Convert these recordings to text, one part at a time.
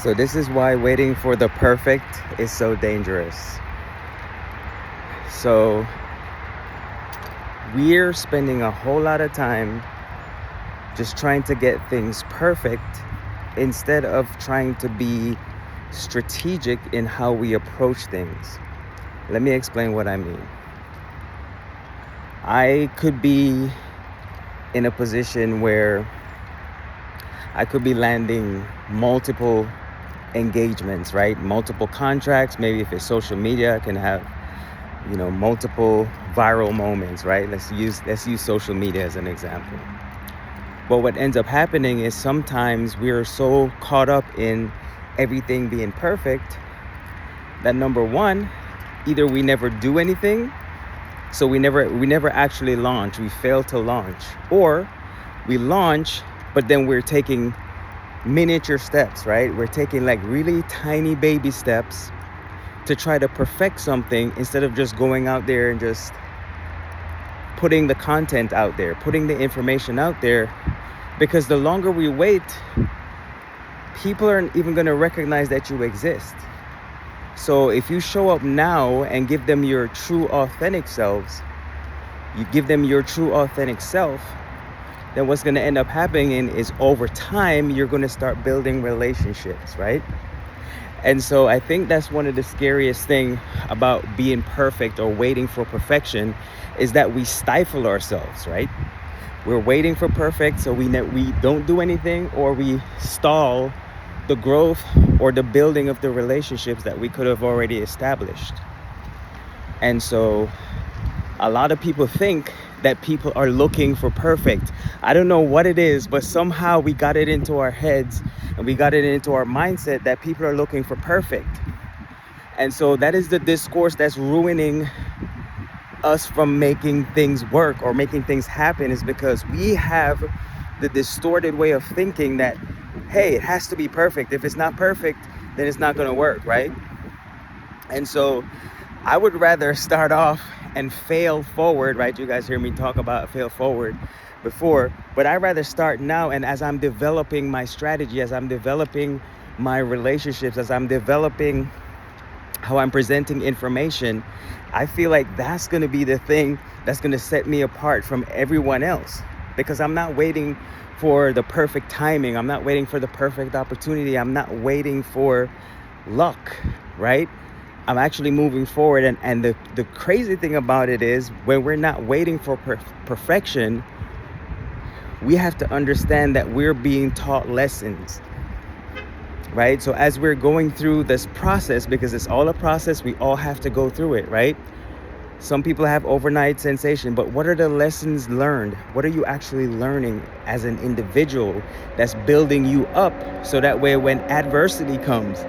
So this is why waiting for the perfect is so dangerous. So we're spending a whole lot of time just trying to get things perfect instead of trying to be strategic in how we approach things. Let me explain what I mean. I could be in a position where I could be landing multiple engagements, right? Multiple contracts. Maybe if it's social media, I can have, multiple viral moments, right? Let's use social media as an example. But what ends up happening is sometimes we are so caught up in everything being perfect that number one, either we never do anything, so we never actually launch. We fail to launch, or we launch, but then we're taking miniature steps, right? We're taking like really tiny baby steps to try to perfect something instead of just going out there and just putting the content out there, putting the information out there. Because the longer we wait, people aren't even going to recognize that you exist. So if you show up now and give them your true authentic selves, you give them your true authentic self, then what's going to end up happening is over time, you're going to start building relationships, right? And so I think that's one of the scariest things about being perfect or waiting for perfection is that we stifle ourselves, right? We're waiting for perfect, so we don't do anything, or we stall the growth or the building of the relationships that we could have already established. And so a lot of people think that people are looking for perfect. I don't know what it is, but somehow we got it into our heads and we got it into our mindset that people are looking for perfect. And so that is the discourse that's ruining us from making things work or making things happen, is because we have the distorted way of thinking that, hey, it has to be perfect. If it's not perfect, then it's not going to work, right? And so I would rather start off and fail forward, right? You guys hear me talk about fail forward before, but I'd rather start now. And as I'm developing my strategy, as I'm developing my relationships, as I'm developing how I'm presenting information, I feel like that's going to be the thing that's going to set me apart from everyone else, because I'm not waiting for the perfect timing. I'm not waiting for the perfect opportunity. I'm not waiting for luck, right? I'm actually moving forward. And the crazy thing about it is, when we're not waiting for perfection, we have to understand that we're being taught lessons, right? So as we're going through this process, because it's all a process, we all have to go through it, right? Some people have overnight sensation, but what are the lessons learned? What are you actually learning as an individual that's building you up, so that way when adversity comes,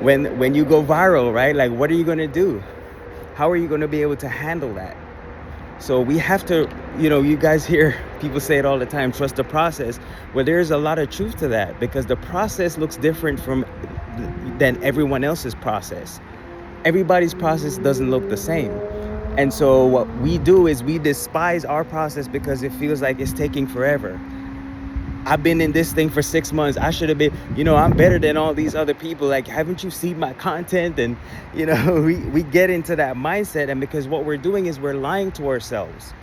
when you go viral, right? Like, what are you going to do? How are you going to be able to handle that? So we have to, you guys hear people say it all the time, trust the process. Well, there's a lot of truth to that, because the process looks different than everyone else's process. Everybody's process doesn't look the same. And so what we do is we despise our process because it feels like it's taking forever. I've been in this thing for 6 months. I should have been, I'm better than all these other people. Like, haven't you seen my content? And, we get into that mindset. And because what we're doing is we're lying to ourselves.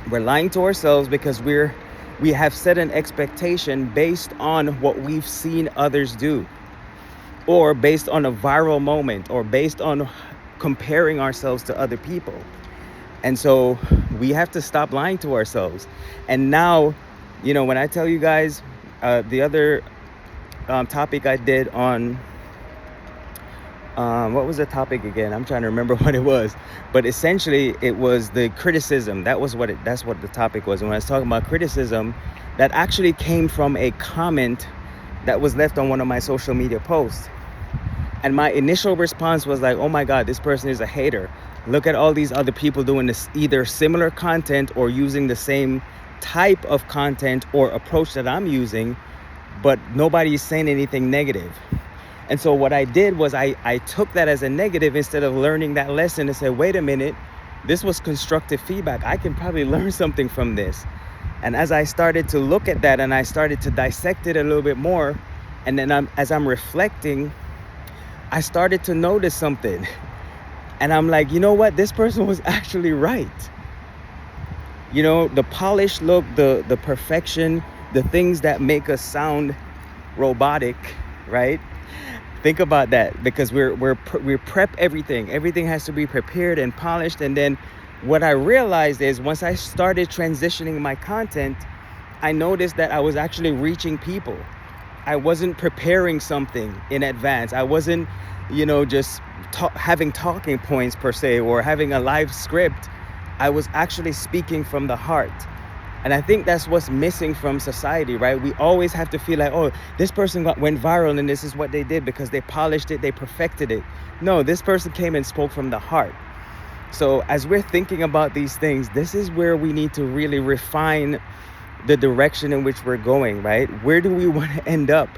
We're lying to ourselves because we have set an expectation based on what we've seen others do, or based on a viral moment, or based on comparing ourselves to other people. And so we have to stop lying to ourselves. And now, when I tell you guys, the other topic I did on, what was the topic again? I'm trying to remember what it was, but essentially it was the criticism. That's what the topic was. And when I was talking about criticism, that actually came from a comment that was left on one of my social media posts. And my initial response was like, oh my God, this person is a hater. Look at all these other people doing this, either similar content or using the same type of content or approach that I'm using, but nobody's saying anything negative. And so what I did was I took that as a negative instead of learning that lesson and said, wait a minute, this was constructive feedback. I can probably learn something from this. And as I started to look at that and I started to dissect it a little bit more, And then as I'm reflecting, I started to notice something. And I'm like, you know what? This person was actually right. The polished look, the perfection, the things that make us sound robotic, right? Think about that, because we prep everything. Everything has to be prepared and polished. And then what I realized is, once I started transitioning my content, I noticed that I was actually reaching people. I wasn't preparing something in advance. I wasn't, just having talking points per se, or having a live script. I was actually speaking from the heart. And I think that's what's missing from society, right? We always have to feel like, oh, this person went viral and this is what they did because they polished it, they perfected it. No, this person came and spoke from the heart. So as we're thinking about these things, this is where we need to really refine the direction in which we're going, right? Where do we want to end up?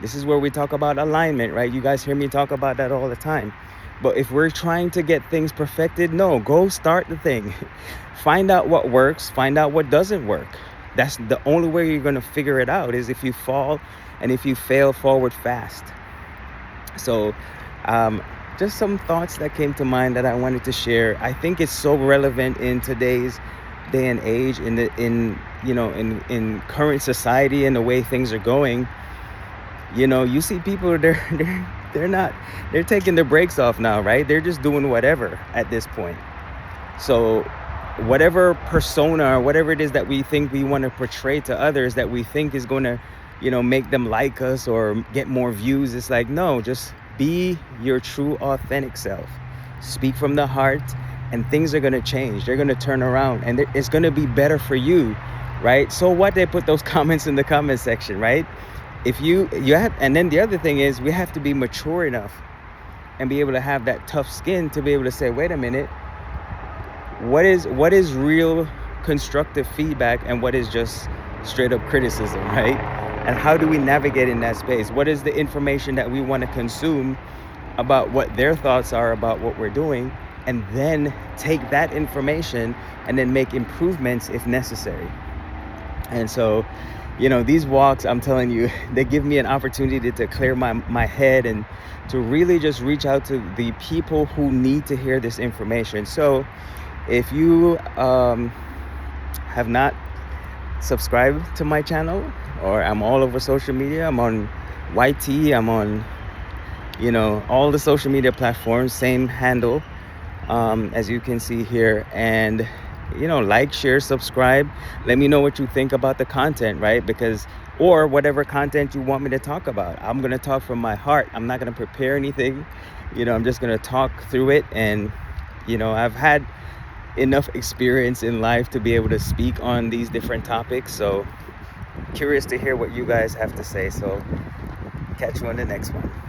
This is where we talk about alignment, right? You guys hear me talk about that all the time. But if we're trying to get things perfected, no, go start the thing. Find out what works, find out what doesn't work. That's the only way you're going to figure it out, is if you fall, and if you fail forward fast. So just some thoughts that came to mind that I wanted to share. I think it's so relevant in today's day and age, in current society and the way things are going. You see people, they're taking their brakes off now, right? They're just doing whatever at this point. So whatever persona or whatever it is that we think we want to portray to others, that we think is going to, make them like us or get more views, it's like, no, just be your true authentic self. Speak from the heart, and things are going to change. They're going to turn around, and it's going to be better for you, right? So what, they put those comments in the comment section, right? If you have, and then the other thing is, we have to be mature enough and be able to have that tough skin to be able to say, wait a minute, what is real constructive feedback and what is just straight up criticism, right? And how do we navigate in that space? What is the information that we want to consume about what their thoughts are about what we're doing, and then take that information and then make improvements if necessary. And so, these walks, I'm telling you, they give me an opportunity to clear my head and to really just reach out to the people who need to hear this information. So if you have not subscribed to my channel, or I'm all over social media, I'm on YT, I'm on, all the social media platforms, same handle, as you can see here. And like, share, subscribe. Let me know what you think about the content, right? Or whatever content you want me to talk about. I'm going to talk from my heart. I'm not going to prepare anything. I'm just going to talk through it. And, I've had enough experience in life to be able to speak on these different topics. So curious to hear what you guys have to say. So catch you on the next one.